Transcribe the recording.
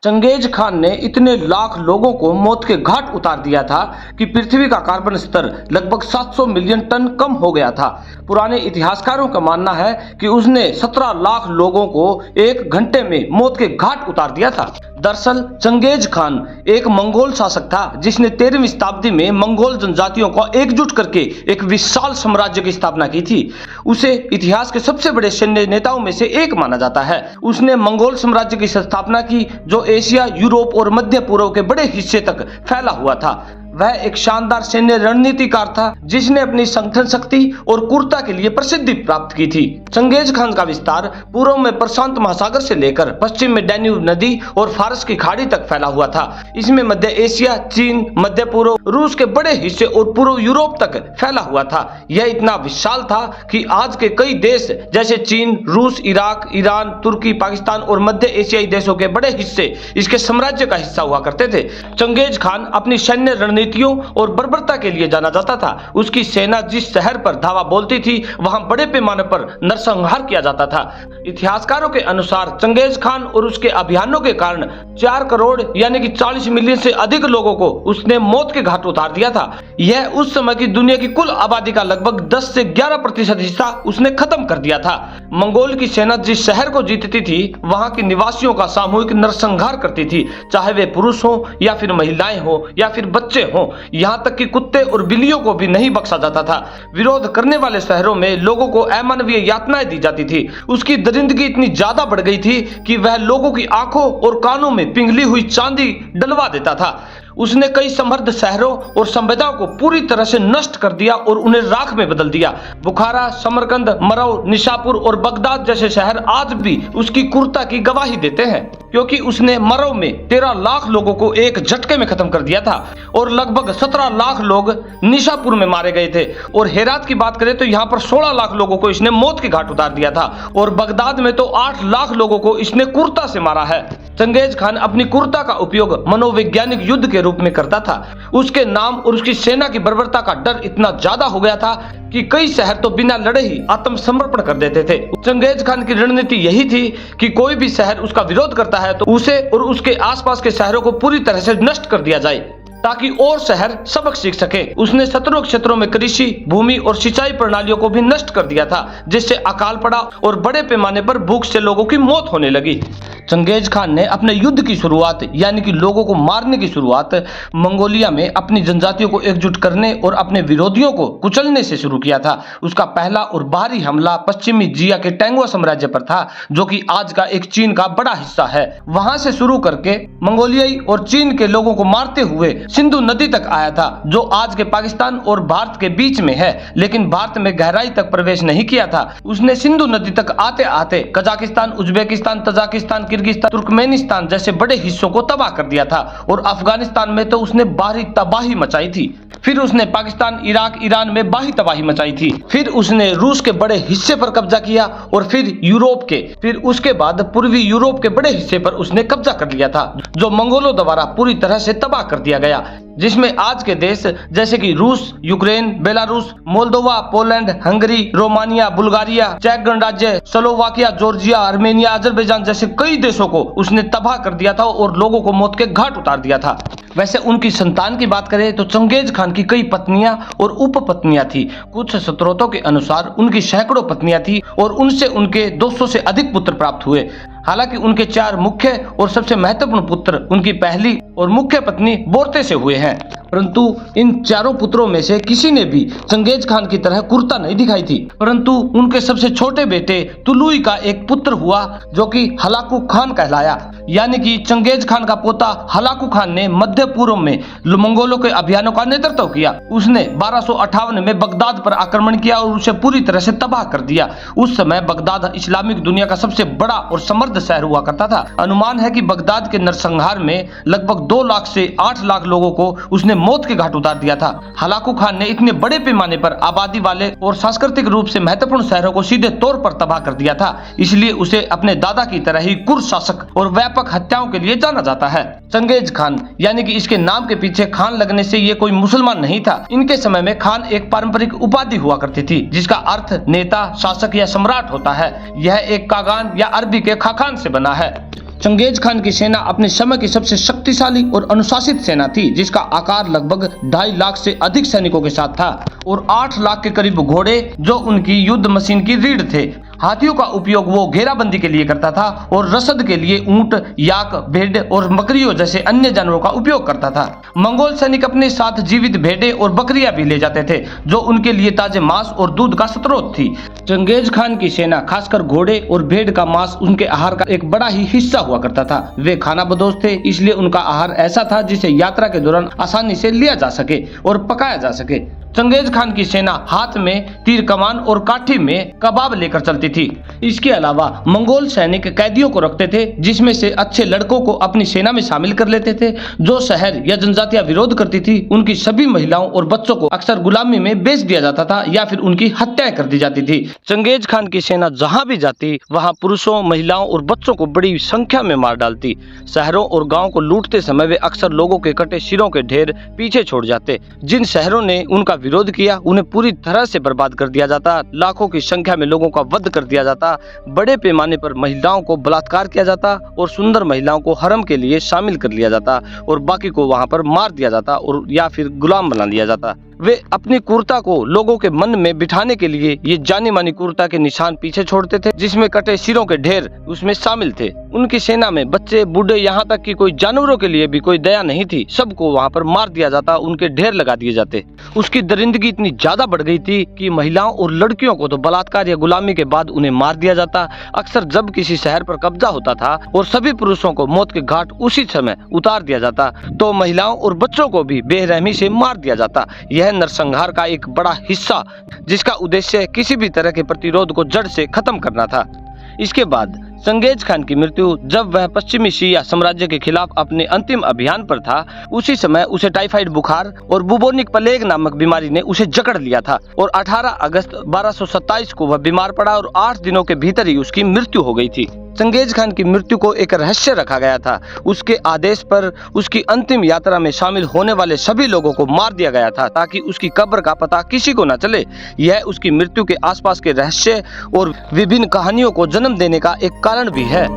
Genghis Khan ने इतने लाख लोगों को मौत के घाट उतार दिया था कि पृथ्वी का कार्बन स्तर लगभग 700 मिलियन टन कम हो गया था। पुराने इतिहासकारों का मानना है कि उसने 17 लाख लोगों को एक घंटे में मौत के घाट उतार दिया था। दरअसल चंगेज खान एक मंगोल शासक था जिसने 13वीं शताब्दी में मंगोल जनजातियों को एकजुट करके एक विशाल साम्राज्य की स्थापना की थी। उसे इतिहास के सबसे बड़े सैन्य नेताओं में से एक माना जाता है। उसने मंगोल साम्राज्य की स्थापना की जो एशिया, यूरोप और मध्य पूर्व के बड़े हिस्से तक फैला हुआ था। वह एक शानदार सैन्य रणनीतिकार था जिसने अपनी संगठन शक्ति और क्रूरता के लिए प्रसिद्धि प्राप्त की थी। चंगेज खान का विस्तार पूर्व में प्रशांत महासागर से लेकर पश्चिम में डैन्यूब नदी और फारस की खाड़ी तक फैला हुआ था। इसमें मध्य एशिया, चीन, मध्य पूर्व, रूस के बड़े हिस्से और पूर्व यूरोप तक फैला हुआ था। यह इतना विशाल था कि आज के कई देश जैसे चीन, रूस, इराक, ईरान, तुर्की, पाकिस्तान और मध्य एशियाई देशों के बड़े हिस्से इसके साम्राज्य का हिस्सा हुआ करते थे। चंगेज खान अपनी सैन्य रणनीतियों और बर्बरता के लिए जाना जाता था। उसकी सेना जिस शहर पर धावा बोलती थी वहां बड़े पैमाने पर नरसंहार किया जाता था। इतिहासकारों के अनुसार चंगेज खान और उसके अभियानों के कारण 4 करोड़ यानी कि 40 मिलियन से अधिक लोगों को उसने मौत के घाट उतार दिया था। यह उस समय की दुनिया की कुल आबादी का लगभग 10 से 11% हिस्सा उसने खत्म कर दिया था। मंगोल की सेना जिस शहर को जीतती थी वहां के निवासियों का सामूहिक नरसंहार करती थी, चाहे वे पुरुष हो या फिर महिलाएं हो या फिर बच्चे हो। यहाँ तक कि कुत्ते और बिल्लियों को भी नहीं बख्शा जाता था। विरोध करने वाले शहरों में लोगों को अमानवीय यातनाएं दी जाती थी। उसकी दरिंदगी इतनी ज्यादा बढ़ गई थी कि वह लोगों की आंखों और कानों में पिघली हुई चांदी डलवा देता था। उसने कई समृद्ध शहरों और संपदाओं को पूरी तरह से नष्ट कर दिया और उन्हें राख में बदल दिया। बुखारा, समरकंद, मरव, निशापुर और बगदाद जैसे शहर आज भी उसकी क्रूरता की गवाही देते हैं, क्योंकि उसने मरव में 13 लाख लोगों को एक झटके में खत्म कर दिया था और लगभग 17 लाख लोग निशापुर में मारे गए थे। और हेरात की बात करें तो यहाँ पर 16 लाख लोगों को इसने मौत के घाट उतार दिया था और बगदाद में तो 8 लाख लोगों को इसने क्रूरता से मारा है। चंगेज खान अपनी क्रूरता का उपयोग मनोवैज्ञानिक युद्ध के रूप में करता था। उसके नाम और उसकी सेना की बर्बरता का डर इतना ज्यादा हो गया था कि कई शहर तो बिना लड़े ही आत्मसमर्पण कर देते थे। चंगेज खान की रणनीति यही थी कि कोई भी शहर उसका विरोध करता है तो उसे और उसके आसपास के शहरों को पूरी तरह से नष्ट कर दिया जाए ताकि और शहर सबक सीख सके। उसने शत्रु क्षेत्रों में कृषि, भूमि और सिंचाई प्रणालियों को भी नष्ट कर दिया था, जिससे अकाल पड़ा और बड़े पैमाने पर भूख से लोगों की मौत होने लगी। चंगेज खान ने अपने युद्ध की शुरुआत यानी कि लोगों को मारने की शुरुआत मंगोलिया में अपनी जनजातियों को एकजुट करने और अपने विरोधियों को कुचलने से शुरू किया था। उसका पहला और बाहरी हमला पश्चिमी जिया के टैंगवा साम्राज्य पर था, जो कि आज का एक चीन का बड़ा हिस्सा है। वहां से शुरू करके मंगोलियाई और चीन के लोगों को मारते हुए सिंधु नदी तक आया था, जो आज के पाकिस्तान और भारत के बीच में है, लेकिन भारत में गहराई तक प्रवेश नहीं किया था। उसने सिंधु नदी तक आते आते Kazakhstan, Uzbekistan, Tajikistan, Kyrgyzstan, Turkmenistan जैसे बड़े हिस्सों को तबाह कर दिया था और अफगानिस्तान में तो उसने बाहरी तबाही मचाई थी। फिर उसने पाकिस्तान, इराक, ईरान में बाहरी तबाही मचाई थी। फिर उसने रूस के बड़े हिस्से पर कब्जा किया और फिर यूरोप के, फिर उसके बाद पूर्वी यूरोप के बड़े हिस्से पर उसने कब्जा कर लिया था, जो मंगोलों द्वारा पूरी तरह से तबाह कर दिया गया, जिसमें आज के देश जैसे कि रूस, Ukraine, Belarus, Moldova, Poland, Hungary, Romania, Bulgaria, चेक गणराज्य, स्लोवाकिया, जॉर्जिया, आर्मेनिया, अजरबैजान जैसे कई देशों को उसने तबाह कर दिया था और लोगों को मौत के घाट उतार दिया था। वैसे उनकी संतान की बात करें तो चंगेज खान की कई पत्नियां और उपपत्नियां थी। कुछ स्रोतों के अनुसार उनकी सैकड़ों पत्नियां थी और उनसे उनके 200 से अधिक पुत्र प्राप्त हुए। हालांकि उनके 4 मुख्य और सबसे महत्वपूर्ण पुत्र उनकी पहली और मुख्य पत्नी बोरते से हुए हैं, परंतु इन चारों पुत्रों में से किसी ने भी चंगेज खान की तरह क्रूरता नहीं दिखाई थी। परंतु उनके सबसे छोटे बेटे तुलुई का एक पुत्र हुआ जो कि हलाकू खान कहलाया, यानी कि चंगेज खान का पोता हलाकू खान ने मध्य पूर्व में मंगोलों के अभियानों का नेतृत्व किया। उसने 1258 में बगदाद पर आक्रमण किया और उसे पूरी तरह से तबाह कर दिया। उस समय बगदाद इस्लामिक दुनिया का सबसे बड़ा और समृद्ध शहर हुआ करता था। अनुमान है कि बगदाद के नरसंहार में लगभग 2 लाख से 8 लाख लोगों को उसने मौत के घाट उतार दिया था। हलाकू खान ने इतने बड़े पैमाने पर आबादी वाले और सांस्कृतिक रूप से महत्वपूर्ण शहरों को सीधे तौर पर तबाह कर दिया था, इसलिए उसे अपने दादा की तरह ही क्रूर शासक और व्यापक हत्याओं के लिए जाना जाता है। चंगेज खान यानी कि इसके नाम के पीछे खान लगने से ये कोई मुसलमान नहीं था। इनके समय में खान एक पारंपरिक उपाधि हुआ करती थी जिसका अर्थ नेता, शासक या सम्राट होता है। यह एक कागान या अरबी के खाखान से बना है। चंगेज खान की सेना अपने समय की सबसे शक्तिशाली और अनुशासित सेना थी, जिसका आकार लगभग 2.5 लाख से अधिक सैनिकों के साथ था और 8 लाख के करीब घोड़े जो उनकी युद्ध मशीन की रीढ़ थे। हाथियों का उपयोग वो घेराबंदी के लिए करता था और रसद के लिए ऊंट, याक, भेड़ और बकरियों जैसे अन्य जानवरों का उपयोग करता था। मंगोल सैनिक अपने साथ जीवित भेड़ें और बकरियां भी ले जाते थे, जो उनके लिए ताजे मांस और दूध का स्रोत थी। चंगेज खान की सेना खासकर घोड़े और भेड़ का मांस उनके आहार का एक बड़ा ही हिस्सा हुआ करता था। वे खानाबदोश थे, इसलिए उनका आहार ऐसा था जिसे यात्रा के दौरान आसानी से लिया जा सके और पकाया जा सके। चंगेज खान की सेना हाथ में तीर कमान और काठी में कबाब लेकर चलती थी। इसके अलावा मंगोल सैनिक कैदियों को रखते थे, जिसमें से अच्छे लड़कों को अपनी सेना में शामिल कर लेते थे। जो शहर या जनजातियां विरोध करती थी, उनकी सभी महिलाओं और बच्चों को अक्सर गुलामी में बेच दिया जाता था या फिर उनकी हत्याएं कर दी जाती थी। चंगेज खान की सेना जहां भी जाती, वहां पुरुषों, महिलाओं और बच्चों को बड़ी संख्या में मार डालती। शहरों और गाँव को लूटते समय वे अक्सर लोगों के कटे सिरों के ढेर पीछे छोड़ जाते। जिन शहरों ने उनका विरोध किया, उन्हें पूरी तरह से बर्बाद कर दिया जाता। लाखों की संख्या में लोगों का वध कर दिया जाता। बड़े पैमाने पर महिलाओं को बलात्कार किया जाता और सुंदर महिलाओं को हरम के लिए शामिल कर लिया जाता और बाकी को वहां पर मार दिया जाता और या फिर गुलाम बना लिया जाता। वे अपनी क्रूरता को लोगों के मन में बिठाने के लिए ये जानी मानी क्रूरता के निशान पीछे छोड़ते थे, जिसमें कटे सिरों के ढेर उसमें शामिल थे। उनकी सेना में बच्चे, बूढ़े, यहाँ तक कि कोई जानवरों के लिए भी कोई दया नहीं थी। सबको वहाँ पर मार दिया जाता, उनके ढेर लगा दिए जाते। उसकी दरिंदगी इतनी ज्यादा बढ़ गई थी कि महिलाओं और लड़कियों को तो बलात्कार या गुलामी के बाद उन्हें मार दिया जाता। अक्सर जब किसी शहर पर कब्जा होता था और सभी पुरुषों को मौत के घाट उसी समय उतार दिया जाता, तो महिलाओं और बच्चों को भी बेरहमी से मार दिया जाता। यह नरसंहार का एक बड़ा हिस्सा, जिसका उद्देश्य किसी भी तरह के प्रतिरोध को जड़ से खत्म करना था। इसके बाद चंगेज खान की मृत्यु जब वह पश्चिमी शिया साम्राज्य के खिलाफ अपने अंतिम अभियान पर था। उसी समय उसे टाइफाइड बुखार और बुबोनिक प्लेग नामक बीमारी ने उसे जकड़ लिया था और 18 अगस्त 1227 को वह बीमार पड़ा और 8 दिनों के भीतर ही उसकी मृत्यु हो गई थी। चंगेज खान की मृत्यु को एक रहस्य रखा गया था। उसके आदेश पर उसकी अंतिम यात्रा में शामिल होने वाले सभी लोगों को मार दिया गया था, ताकि उसकी कब्र का पता किसी को न चले। यह उसकी मृत्यु के आसपास के रहस्य और विभिन्न कहानियों को जन्म देने का एक कारण भी है।